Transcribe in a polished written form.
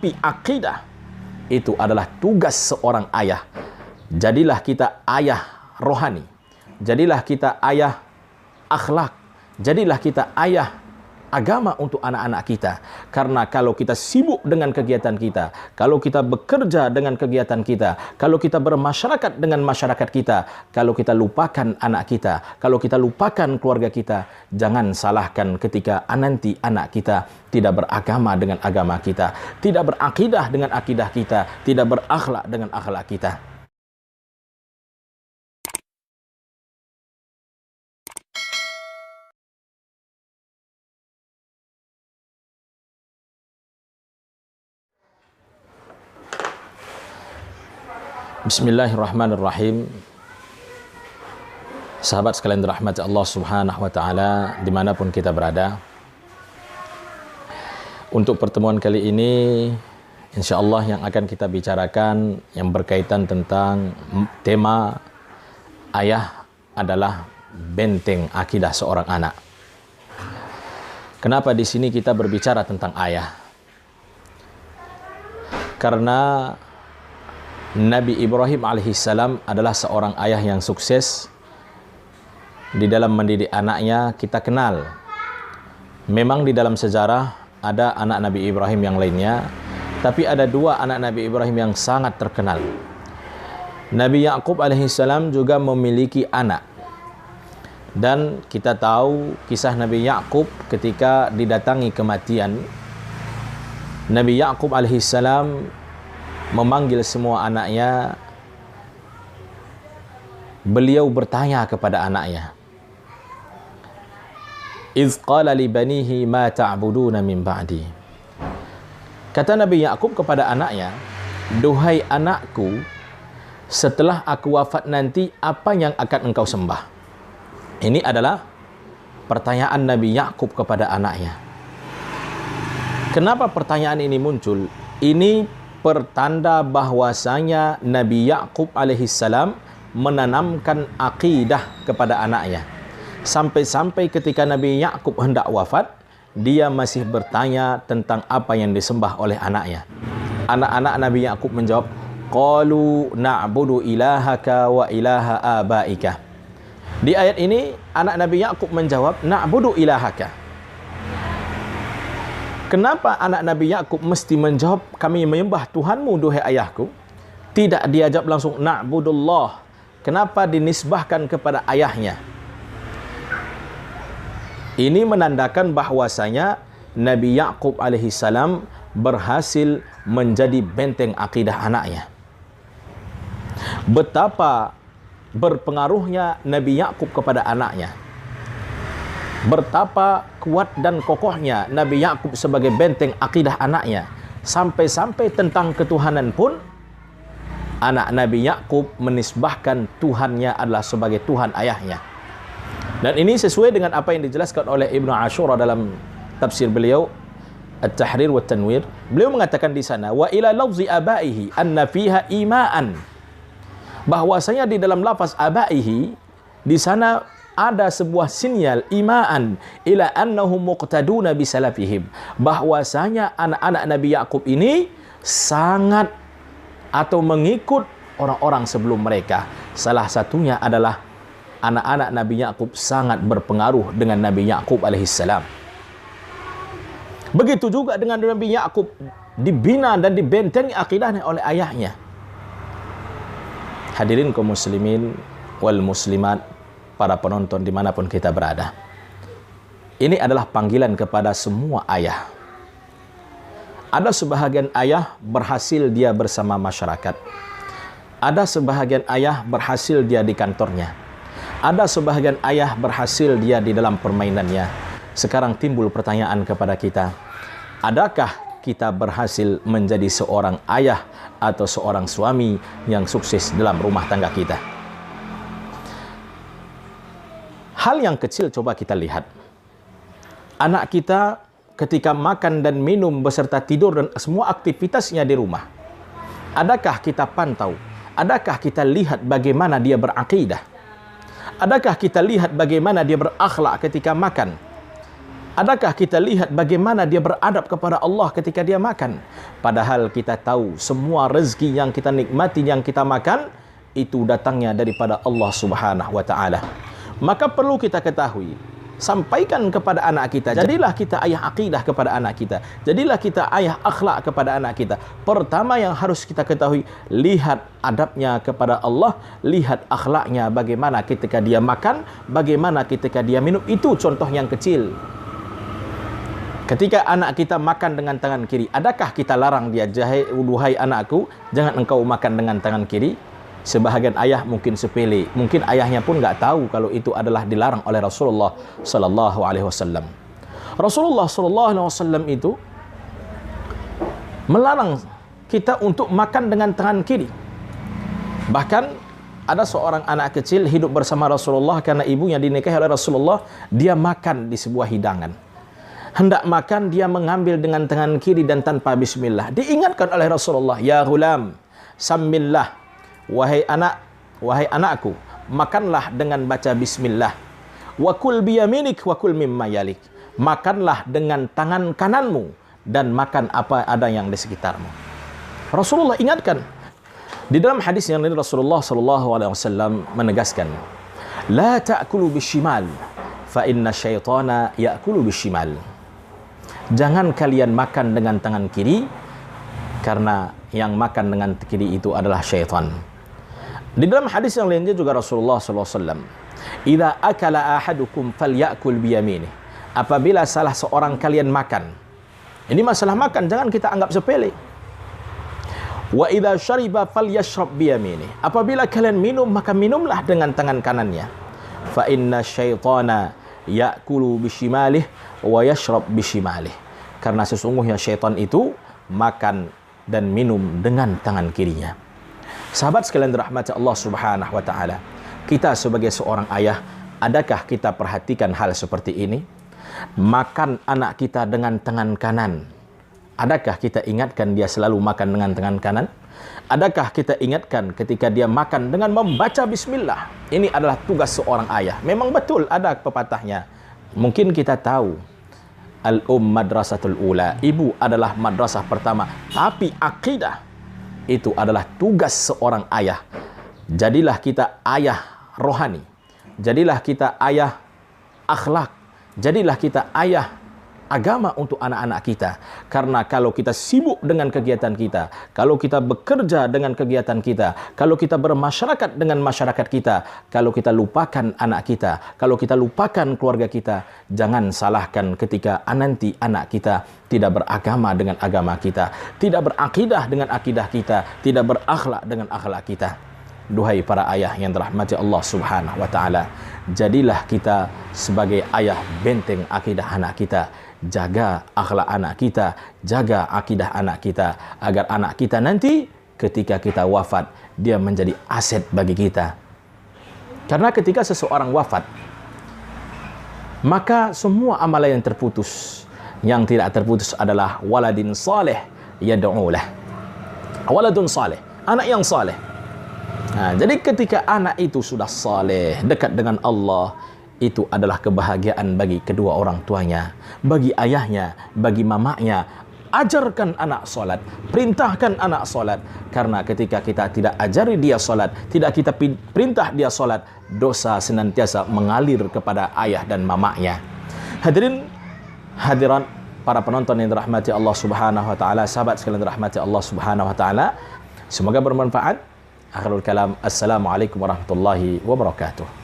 Tapi akidah itu adalah tugas seorang ayah. Jadilah kita ayah rohani. Jadilah kita ayah akhlak. Jadilah kita ayah agama untuk anak-anak kita. Karena kalau kita sibuk dengan kegiatan kita, kalau kita bekerja dengan kegiatan kita, kalau kita bermasyarakat dengan masyarakat kita, kalau kita lupakan anak kita, kalau kita lupakan keluarga kita, jangan salahkan ketika nanti anak kita tidak beragama dengan agama kita, tidak berakidah dengan akidah kita, tidak berakhlak dengan akhlak kita. Bismillahirrahmanirrahim. Sahabat sekalian dirahmati Allah Subhanahu wa taala dimanapun kita berada. Untuk pertemuan kali ini insyaallah yang akan kita bicarakan yang berkaitan tentang tema ayah adalah benteng akidah seorang anak. Kenapa di sini kita berbicara tentang ayah? Karena Nabi Ibrahim alaihissalam adalah seorang ayah yang sukses. Di dalam mendidik anaknya kita kenal. Memang di dalam sejarah ada anak Nabi Ibrahim yang lainnya, tapi ada dua anak Nabi Ibrahim yang sangat terkenal. Nabi Ya'qub alaihissalam juga memiliki anak. Dan kita tahu kisah Nabi Ya'qub ketika didatangi kematian. Nabi Ya'qub alaihissalam memanggil semua anaknya. Beliau bertanya kepada anaknya, "Iz qala li banihi ma ta'buduna min ba'di." Kata Nabi Ya'qub kepada anaknya, "Duhai anakku, setelah aku wafat nanti apa yang akan engkau sembah?" Ini adalah pertanyaan Nabi Ya'qub kepada anaknya. Kenapa pertanyaan ini muncul? Ini pertanda bahwasanya Nabi Ya'qub alaihissalam menanamkan akidah kepada anaknya. Sampai-sampai ketika Nabi Ya'qub hendak wafat, dia masih bertanya tentang apa yang disembah oleh anaknya. Anak-anak Nabi Ya'qub menjawab, "Qalu na'budu ilahaka wa ilaha abaika." Di ayat ini, anak Nabi Ya'qub menjawab, "Na'budu ilahaka." Kenapa anak Nabi Ya'qub mesti menjawab, "Kami menyembah Tuhanmu, duhai ayahku"? Tidak dia jawab langsung, "Na'budullah." Kenapa dinisbahkan kepada ayahnya? Ini menandakan bahwasanya Nabi Ya'qub alaihissalam berhasil menjadi benteng akidah anaknya. Betapa berpengaruhnya Nabi Ya'qub kepada anaknya. Betapa kuat dan kokohnya Nabi Ya'qub sebagai benteng akidah anaknya. Sampai-sampai tentang ketuhanan pun anak Nabi Ya'qub menisbahkan Tuhannya adalah sebagai Tuhan ayahnya. Dan ini sesuai dengan apa yang dijelaskan oleh Ibnu Ashura dalam tafsir beliau At-Tahrir wa Tanwir. Beliau mengatakan di sana, "Wa ila lafzi abaihi anna fiha ima'an." Bahwasanya di dalam lafaz abaihi di sana ada sebuah sinyal ima'an ila annahum muqtaduna bisalafihim, bahwasanya anak-anak Nabi Ya'qub ini sangat atau mengikut orang-orang sebelum mereka. Salah satunya adalah anak-anak Nabi Ya'qub sangat berpengaruh dengan Nabi Ya'qub alaihissalam. Begitu juga dengan Nabi Ya'qub dibina dan dibentengi akidahnya oleh ayahnya. Hadirin kaum muslimin wal muslimat, para penonton dimanapun kita berada. Ini adalah panggilan kepada semua ayah. Ada sebahagian ayah berhasil dia bersama masyarakat. Ada sebahagian ayah berhasil dia di kantornya. Ada sebahagian ayah berhasil dia di dalam permainannya. Sekarang timbul pertanyaan kepada kita. Adakah kita berhasil menjadi seorang ayah atau seorang suami yang sukses dalam rumah tangga kita? Hal yang kecil coba kita lihat. Anak kita ketika makan dan minum beserta tidur dan semua aktivitasnya di rumah. Adakah kita pantau? Adakah kita lihat bagaimana dia berakidah? Adakah kita lihat bagaimana dia berakhlak ketika makan? Adakah kita lihat bagaimana dia beradab kepada Allah ketika dia makan? Padahal kita tahu semua rezeki yang kita nikmati, yang kita makan, itu datangnya daripada Allah Subhanahu wa Ta'ala. Maka perlu kita ketahui, sampaikan kepada anak kita, jadilah kita ayah akidah kepada anak kita, jadilah kita ayah akhlak kepada anak kita. Pertama yang harus kita ketahui, lihat adabnya kepada Allah, lihat akhlaknya bagaimana ketika dia makan, bagaimana ketika dia minum. Itu contoh yang kecil. Ketika anak kita makan dengan tangan kiri, adakah kita larang dia, "Duhai anakku, jangan engkau makan dengan tangan kiri"? Sebahagian ayah mungkin sepele, mungkin ayahnya pun enggak tahu kalau itu adalah dilarang oleh Rasulullah sallallahu alaihi wasallam. Rasulullah sallallahu alaihi wasallam itu melarang kita untuk makan dengan tangan kiri. Bahkan ada seorang anak kecil hidup bersama Rasulullah karena ibunya dinikahi oleh Rasulullah, dia makan di sebuah hidangan. Hendak makan, dia mengambil dengan tangan kiri dan tanpa bismillah. Diingatkan oleh Rasulullah, "Ya ghulam, sammillah." Wahai anakku, makanlah dengan baca bismillah. Wa kul biyaminik wa kul mimma yalik. Makanlah dengan tangan kananmu dan makan apa ada yang di sekitarmu. Rasulullah ingatkan. Di dalam hadis yang lain Rasulullah sallallahu alaihi wasallam menegaskan, "La ta'kulu bishimal, fa inna syaitana ya'kulu bishimal." Jangan kalian makan dengan tangan kiri, karena yang makan dengan kiri itu adalah syaitan. Di dalam hadis yang lainnya juga Rasulullah SAW, "Idza akala ahadukum falyakul biyaminih." Apabila salah seorang kalian makan, ini masalah makan, jangan kita anggap sepele. "Wa idza syariba falyashrab biyaminih." Apabila kalian minum, maka minumlah dengan tangan kanannya. "Fa inna syaitana ya'kulu bishimalih wa yashrab bishimalih." Karena sesungguhnya syaitan itu makan dan minum dengan tangan kirinya. Sahabat sekalian dirahmati Allah Subhanahu wa Ta'ala, kita sebagai seorang ayah, adakah kita perhatikan hal seperti ini? Makan anak kita dengan tangan kanan, adakah kita ingatkan dia selalu makan dengan tangan kanan? Adakah kita ingatkan ketika dia makan dengan membaca bismillah? Ini adalah tugas seorang ayah. Memang betul ada pepatahnya. Mungkin kita tahu, madrasatul ula, ibu adalah madrasah pertama. Tapi akidah itu adalah tugas seorang ayah. Jadilah kita ayah rohani, jadilah kita ayah akhlak, jadilah kita ayah agama untuk anak-anak kita. Karena kalau kita sibuk dengan kegiatan kita, kalau kita bekerja dengan kegiatan kita, kalau kita bermasyarakat dengan masyarakat kita, kalau kita lupakan anak kita, kalau kita lupakan keluarga kita, jangan salahkan ketika nanti anak kita tidak beragama dengan agama kita, tidak berakidah dengan akidah kita, tidak berakhlak dengan akhlak kita. Duhai para ayah yang dirahmati Allah Subhanahu wa Ta'ala, jadilah kita sebagai ayah benteng akidah anak kita. Jaga akhlak anak kita, jaga akidah anak kita, agar anak kita nanti ketika kita wafat, dia menjadi aset bagi kita. Karena ketika seseorang wafat, maka semua amalan yang terputus, yang tidak terputus adalah waladin saleh yad'u lah. Waladun saleh, anak yang saleh. Jadi ketika anak itu sudah saleh, dekat dengan Allah, itu adalah kebahagiaan bagi kedua orang tuanya, bagi ayahnya, bagi mamanya. Ajarkan anak solat, perintahkan anak solat. Karena ketika kita tidak ajari dia solat, tidak kita perintah dia solat, dosa senantiasa mengalir kepada ayah dan mamanya. Hadirin, hadirat para penonton yang dirahmati Allah Subhanahu wa Ta'ala, sahabat sekalian dirahmati Allah Subhanahu wa Ta'ala, semoga bermanfaat. Akhirul kalam, assalamualaikum warahmatullahi wabarakatuh.